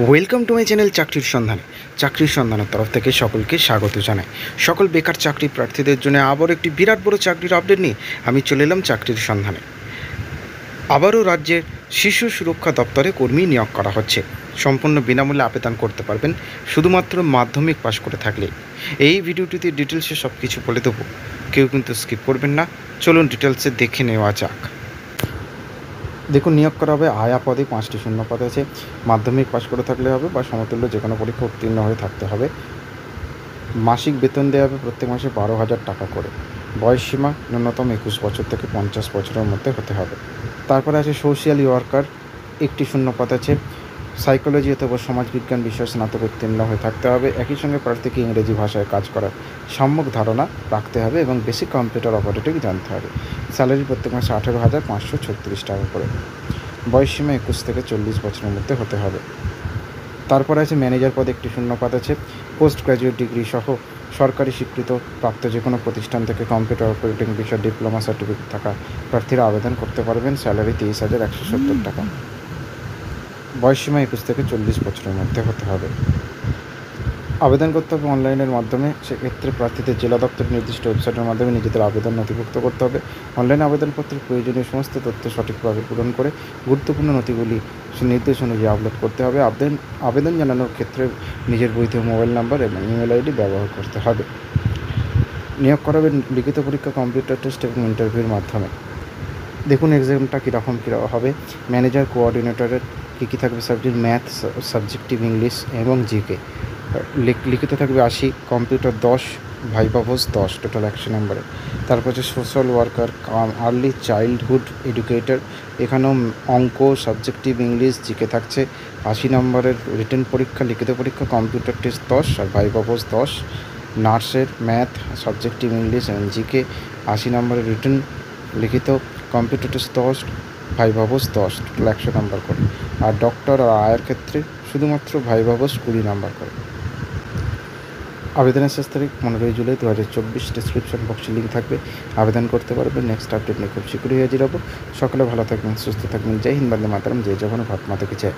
Welcome to my channel চাকরির সন্ধানের তরফ থেকে সকলকে স্বাগত জানাই। সকল বেকার চাকরি প্রার্থীদের জন্য আবার একটি বিরাট বড় চাকরির আপডেট নিয়ে আমি চলে এলাম চাকরির সন্ধানে। আবারও রাজ্যের শিশু সুরক্ষা দপ্তরে কর্মী নিয়োগ করা হচ্ছে। সম্পূর্ণ বিনামূল্যে আবেদন করতে পারবেন শুধুমাত্র মাধ্যমিক পাশ করে থাকলে। এই ভিডিওটিতে ডিটেলসে সব কিছু বলে দেবো, কেউ কিন্তু স্কিপ করবেন না। চলুন ডিটেলসে দেখে নেওয়া যাক। দেখুন, নিয়োগ করা হবে আয়া পদে, 5টি শূন্য পদ আছে। মাধ্যমিক পাশ করে থাকলে হবে বা সমতুল্য যে কোনো পরীক্ষা উত্তীর্ণ হয়ে থাকতে হবে। মাসিক বেতন দেওয়া হবে প্রত্যেক মাসে 12,000 টাকা করে। বয়সসীমা ন্যূনতম 21 বছর থেকে 50 বছরের মধ্যে হতে হবে। তারপরে আছে সোশ্যাল ওয়ার্কার, 1টি শূন্য পদ আছে। সাইকোলজি অথবা সমাজবিজ্ঞান বিষয়ে স্নাতক উত্তীর্ণ হয়ে থাকতে হবে। একই সঙ্গে প্রার্থীকে ইংরেজি ভাষায় কাজ করার সম্যক ধারণা রাখতে হবে এবং বেসিক কম্পিউটার অপারেটিং জানতে হবে। স্যালারি প্রত্যেক মাসে 18,536 টাকা করে। বয়সসীমা 21 থেকে 40 বছরের মধ্যে হতে হবে। তারপরে আছে ম্যানেজার পদে, 1টি শূন্য পদ আছে। পোস্ট গ্র্যাজুয়েট ডিগ্রি সহ সরকারি স্বীকৃত প্রাপ্ত যে কোনো প্রতিষ্ঠান থেকে কম্পিউটার অপারেটিং বিষয়ে ডিপ্লোমা সার্টিফিকেট থাকা প্রার্থীরা আবেদন করতে পারবেন। স্যালারি 23,170 টাকা। বয়সসীমা 21 থেকে 40 বছরের মধ্যে হতে হবে। আবেদন করতে হবে অনলাইনের মাধ্যমে। সেক্ষেত্রে প্রার্থীদের জেলা দপ্তরের নির্দিষ্ট ওয়েবসাইটের মাধ্যমে নিজেদের আবেদন নথিভুক্ত করতে হবে। অনলাইনে আবেদনপত্রের প্রয়োজনীয় সমস্ত তথ্য সঠিকভাবে পূরণ করে গুরুত্বপূর্ণ নথিগুলি নির্দেশ অনুযায়ী আপলোড করতে হবে। আবেদন জানানোর ক্ষেত্রে নিজের বৈধ মোবাইল নাম্বার এবং ইমেল আইডি ব্যবহার করতে হবে। নিয়োগ করা হবে লিখিত পরীক্ষা, কম্পিউটার টেস্ট এবং ইন্টারভিউর মাধ্যমে। দেখুন এক্সামটা কীরকম হবে। ম্যানেজার কোঅর্ডিনেটরের কী থাকবে সাবজেক্ট: ম্যাথ, সাবজেক্টিভ ইংলিশ এবং জিকে। লিখিত থাকবে 80, কম্পিউটার 10, ভাইভা ভোজ 10, টোটাল 100 নম্বরে। তারপর হচ্ছে social worker, early childhood educator, এখানেও অঙ্ক, সাবজেক্টিভ ইংলিশ, জিকে থাকছে। 80 নম্বরের রিটেন পরীক্ষা, লিখিত পরীক্ষা, কম্পিউটার টেস্ট 10 আর ভাইভা ভোজ 10। নার্সের ম্যাথ, সাবজেক্টিভ ইংলিশ এবং জিকে, 80 নম্বরের রিটেন, লিখিত, কম্পিউটার টেস্ট 10, ভাইভা ভোজ 10, টোটাল 100 নম্বর করে। আর ডক্টর আর আয়ের ক্ষেত্রে শুধুমাত্র ভাইভা ভোজ 20 নম্বর করে। আবেদনের শেষ তারিখ 15 জুলাই 2024। ডিসক্রিপশন বক্সে লিঙ্ক থাকবে, আবেদন করতে পারবেন। নেক্সট আপডেট নিয়ে খুব শীঘ্রই হাজির হব। সকলে ভালো থাকবেন, সুস্থ থাকবেন। জয় হিন্দ, বন্দে মাতরম, জয় জগন্নাথ, ভারত মাতা কি জয়।